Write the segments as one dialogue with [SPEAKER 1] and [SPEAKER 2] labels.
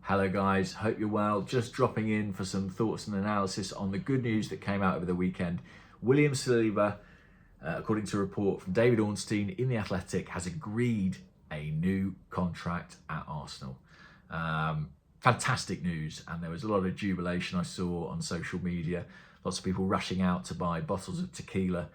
[SPEAKER 1] Hello guys, hope you're well. Just dropping in for some thoughts and analysis on the good news that came out over the weekend. William Saliba, according to a report from David Ornstein in The Athletic, has agreed a new contract at Arsenal. Fantastic news, and there was a lot of jubilation I saw on social media. Lots of people rushing out to buy bottles of tequila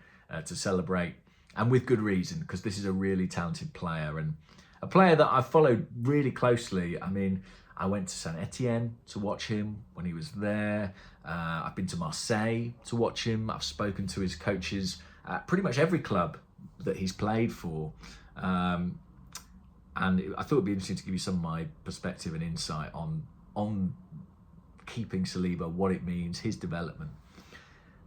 [SPEAKER 1] to celebrate, and with good reason, because this is a really talented player and a player that I've followed really closely. I mean, I went to Saint Etienne to watch him when he was there. I've been to Marseille to watch him. I've spoken to his coaches at pretty much every club that he's played for. And I thought it'd be interesting to give you some of my perspective and insight on keeping Saliba, what it means, his development.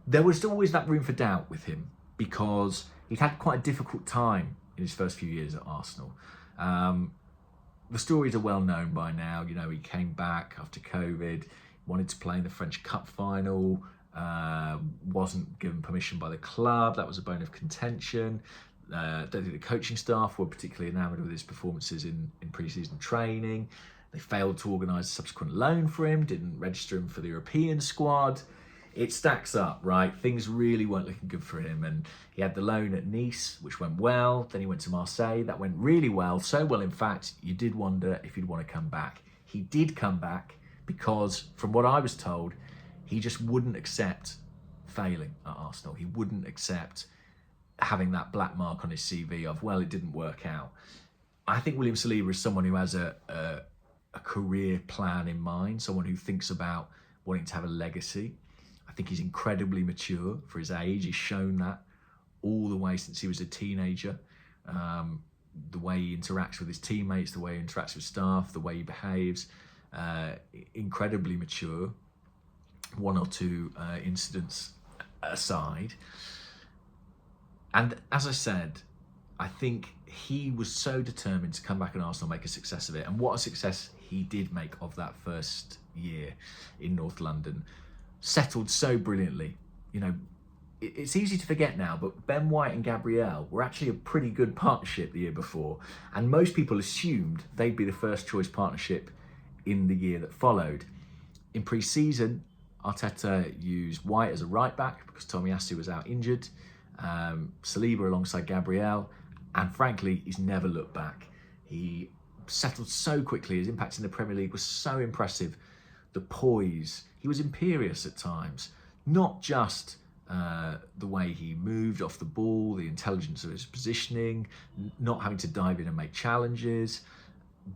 [SPEAKER 1] There was always that room for doubt with him because he'd had quite a difficult time in his first few years at Arsenal. The stories are well known by now. You know, he came back after COVID, wanted to play in the French Cup final, wasn't given permission by the club. That was a bone of contention. Don't think the coaching staff were particularly enamoured with his performances in pre-season training. They failed to organise a subsequent loan for him, didn't register him for the European squad. It stacks up, right? Things really weren't looking good for him. And he had the loan at Nice, which went well. Then he went to Marseille. That went really well. So well, in fact, you did wonder if he'd want to come back. He did come back because, from what I was told, he just wouldn't accept failing at Arsenal. He wouldn't accept having that black mark on his CV of, well, it didn't work out. I think William Saliba is someone who has a career plan in mind, someone who thinks about wanting to have a legacy. I think he's incredibly mature for his age. He's shown that all the way since he was a teenager. The way he interacts with his teammates, the way he interacts with staff, the way he behaves, incredibly mature. One or two incidents aside. And as I said, I think he was so determined to come back at Arsenal and make a success of it. And what a success he did make of that first year in North London. Settled so brilliantly. You know, it's easy to forget now, but Ben White and Gabriel were actually a pretty good partnership the year before. And most people assumed they'd be the first choice partnership in the year that followed. In pre-season, Arteta used White as a right back because Tomiyasu was out injured. Saliba alongside Gabriel, and frankly, he's never looked back. He settled so quickly. His impact in the Premier League was so impressive. The poise, he was imperious at times. Not just the way he moved off the ball, the intelligence of his positioning, not having to dive in and make challenges,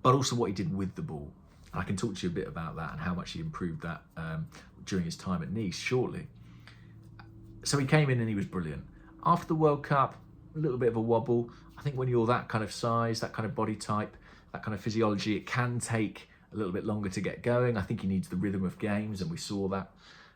[SPEAKER 1] but also what he did with the ball. I can talk to you a bit about that and how much he improved that during his time at Nice shortly. So he came in and he was brilliant. After the World Cup, a little bit of a wobble. I think when you're that kind of size, that kind of body type, that kind of physiology, it can take a little bit longer to get going. I think he needs the rhythm of games, and we saw that.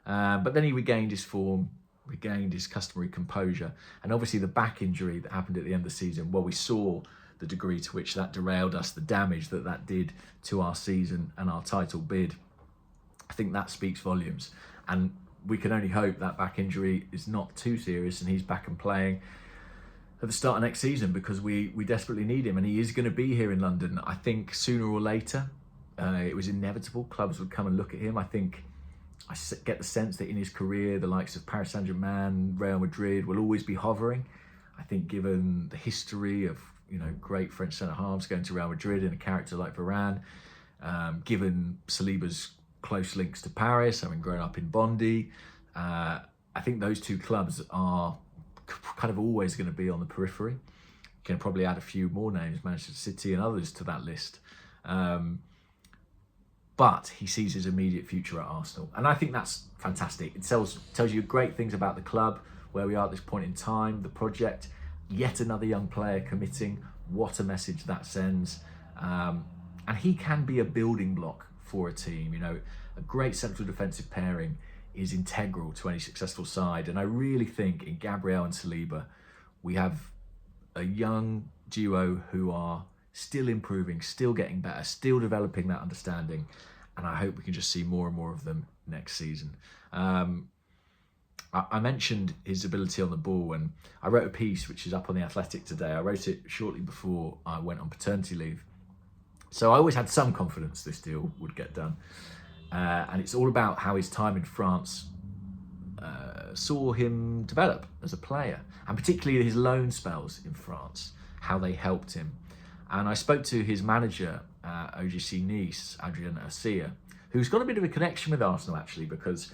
[SPEAKER 1] But then he regained his form, regained his customary composure. And obviously the back injury that happened at the end of the season, well, we saw the degree to which that derailed us, the damage that that did to our season and our title bid. I think that speaks volumes. And we can only hope that back injury is not too serious and he's back and playing at the start of next season, because we desperately need him, and he is going to be here in London. I think sooner or later, it was inevitable clubs would come and look at him. I think I get the sense that in his career, the likes of Paris Saint-Germain, Real Madrid will always be hovering. I think given the history of, you know, great French centre-halves going to Real Madrid and a character like Varane, given Saliba's close links to Paris, having grown up in Bondy, I think those two clubs are kind of always going to be on the periphery. You can probably add a few more names, Manchester City and others, to that list. But he sees his immediate future at Arsenal. And I think that's fantastic. It tells you great things about the club, where we are at this point in time, the project. Yet another young player committing. What a message that sends. And he can be a building block for a team. You know, a great central defensive pairing is integral to any successful side. And I really think in Gabriel and Saliba, we have a young duo who are still improving, still getting better, still developing that understanding. And I hope we can just see more and more of them next season. I mentioned his ability on the ball, and I wrote a piece which is up on The Athletic today. I wrote it shortly before I went on paternity leave. So I always had some confidence this deal would get done. And it's all about how his time in France saw him develop as a player, and particularly his loan spells in France, how they helped him. And I spoke to his manager at OGC Nice, Adrian Asia, who's got a bit of a connection with Arsenal actually, because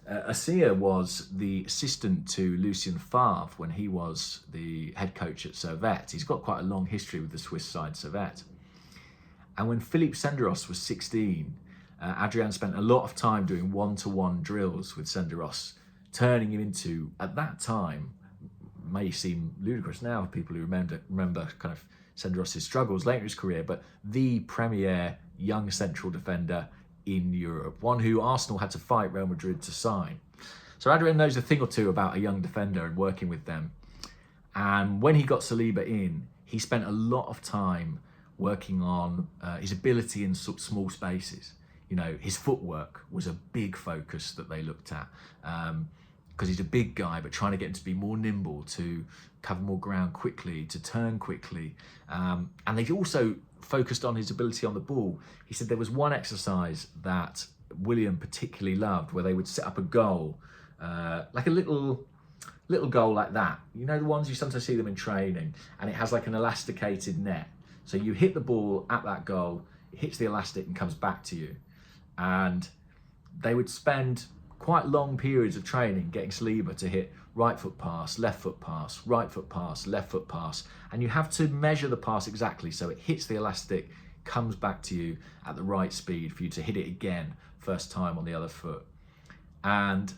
[SPEAKER 1] Asia was the assistant to Lucien Favre when he was the head coach at Servette. He's got quite a long history with the Swiss side Servette. And when Philippe Senderos was 16, Adrian spent a lot of time doing one-to-one drills with Senderos, turning him into, at that time, may seem ludicrous now for people who remember kind of Senderos' struggles later in his career, but the premier young central defender in Europe, one who Arsenal had to fight Real Madrid to sign. So Adrian knows a thing or two about a young defender and working with them. And when he got Saliba in, he spent a lot of time working on his ability in small spaces. You know, his footwork was a big focus that they looked at, because he's a big guy, but trying to get him to be more nimble, to cover more ground quickly, to turn quickly. And they also focused on his ability on the ball. He said there was one exercise that William particularly loved, where they would set up a goal, like a little goal like that. You know, the ones you sometimes see them in training, and it has like an elasticated net. So you hit the ball at that goal, it hits the elastic and comes back to you. And they would spend quite long periods of training getting Saliba to hit right foot pass, left foot pass, right foot pass, left foot pass. And you have to measure the pass exactly so it hits the elastic, comes back to you at the right speed for you to hit it again first time on the other foot. And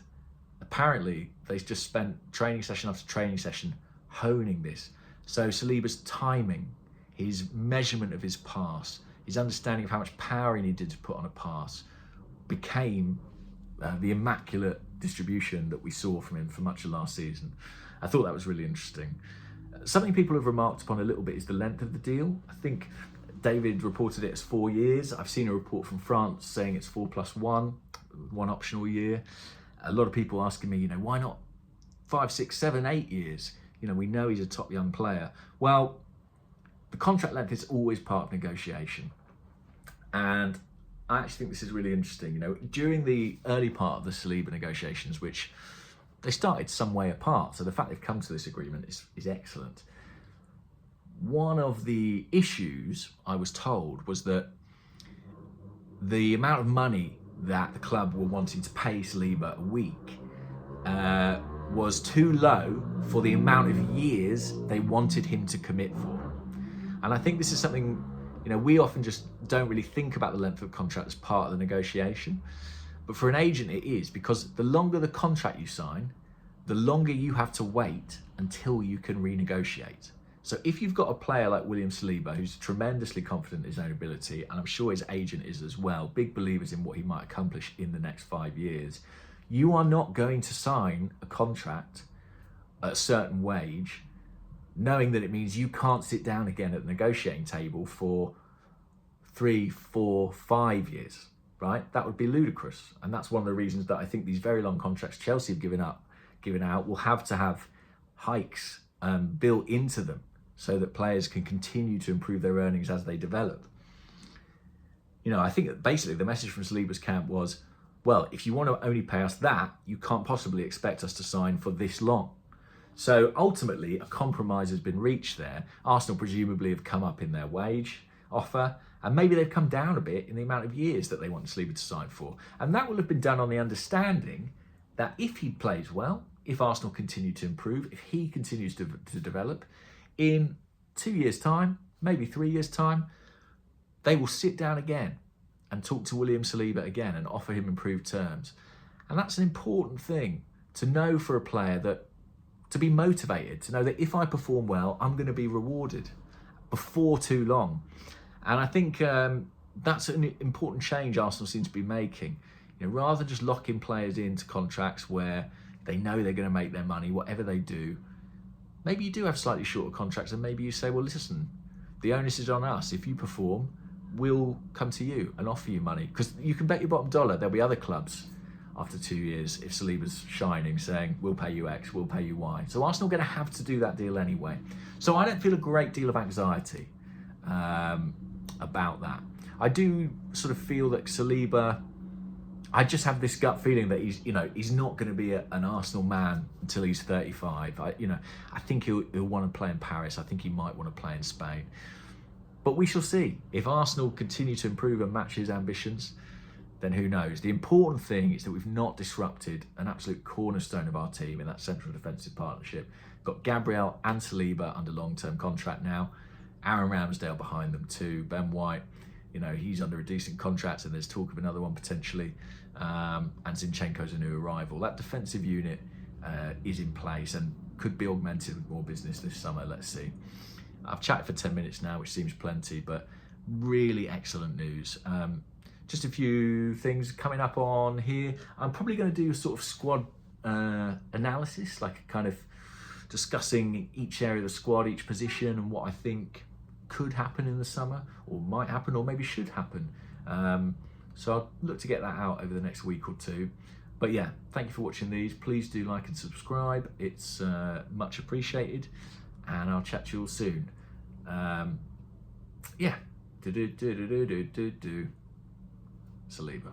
[SPEAKER 1] apparently they just spent training session after training session honing this. So Saliba's timing, his measurement of his pass, his understanding of how much power he needed to put on a pass became the immaculate distribution that we saw from him for much of last season. I thought that was really interesting. Something people have remarked upon a little bit is the length of the deal. I think David reported it as 4 years. I've seen a report from France saying it's 4+1, one optional year. A lot of people asking me, you know, why not 5, 6, 7, 8 years? You know, we know he's a top young player. Well, the contract length is always part of negotiation. And I actually think this is really interesting. You know, during the early part of the Saliba negotiations, which they started some way apart, so the fact they've come to this agreement is excellent. One of the issues, I was told, was that the amount of money that the club were wanting to pay Saliba a week was too low for the amount of years they wanted him to commit for. And I think this is something, you know, we often just don't really think about the length of the contract as part of the negotiation. But for an agent, it is, because the longer the contract you sign, the longer you have to wait until you can renegotiate. So if you've got a player like William Saliba, who's tremendously confident in his own ability, and I'm sure his agent is as well, big believers in what he might accomplish in the next 5 years, you are not going to sign a contract at a certain wage, knowing that it means you can't sit down again at the negotiating table for 3, 4, 5 years, right? That would be ludicrous. And that's one of the reasons that I think these very long contracts Chelsea have given out will have to have hikes built into them so that players can continue to improve their earnings as they develop. You know, I think that basically the message from Saliba's camp was, well, if you want to only pay us that, you can't possibly expect us to sign for this long. So ultimately, a compromise has been reached there. Arsenal presumably have come up in their wage offer, and maybe they've come down a bit in the amount of years that they want Saliba to sign for. And that will have been done on the understanding that if he plays well, if Arsenal continue to improve, if he continues to develop, in 2 years' time, maybe 3 years' time, they will sit down again and talk to William Saliba again and offer him improved terms. And that's an important thing to know for a player, that to be motivated, to know that if I perform well, I'm going to be rewarded before too long. And I think that's an important change Arsenal seem to be making. You know, rather than just locking players into contracts where they know they're going to make their money, whatever they do, maybe you do have slightly shorter contracts, and maybe you say, well, listen, the onus is on us. If you perform, we'll come to you and offer you money. Because you can bet your bottom dollar there'll be other clubs after 2 years, if Saliba's shining, saying, we'll pay you X, we'll pay you Y. So Arsenal are going to have to do that deal anyway. So I don't feel a great deal of anxiety about that. I do sort of feel that Saliba, I just have this gut feeling that he's not going to be an Arsenal man until he's 35. I think he'll want to play in Paris. I think he might want to play in Spain. But we shall see. If Arsenal continue to improve and match his ambitions, then who knows? The important thing is that we've not disrupted an absolute cornerstone of our team in that central defensive partnership. Got Gabriel and Saliba under long-term contract now. Aaron Ramsdale behind them too. Ben White, he's under a decent contract, and there's talk of another one potentially. And Zinchenko's a new arrival. That defensive unit is in place and could be augmented with more business this summer. Let's see. I've chatted for 10 minutes now, which seems plenty, but really excellent news. Just a few things coming up on here. I'm probably going to do a sort of squad analysis, like kind of discussing each area of the squad, each position, and what I think could happen in the summer, or might happen, or maybe should happen. So I'll look to get that out over the next week or two. But yeah, thank you for watching these. Please do like and subscribe. It's much appreciated. And I'll chat to you all soon. Yeah. Saliba.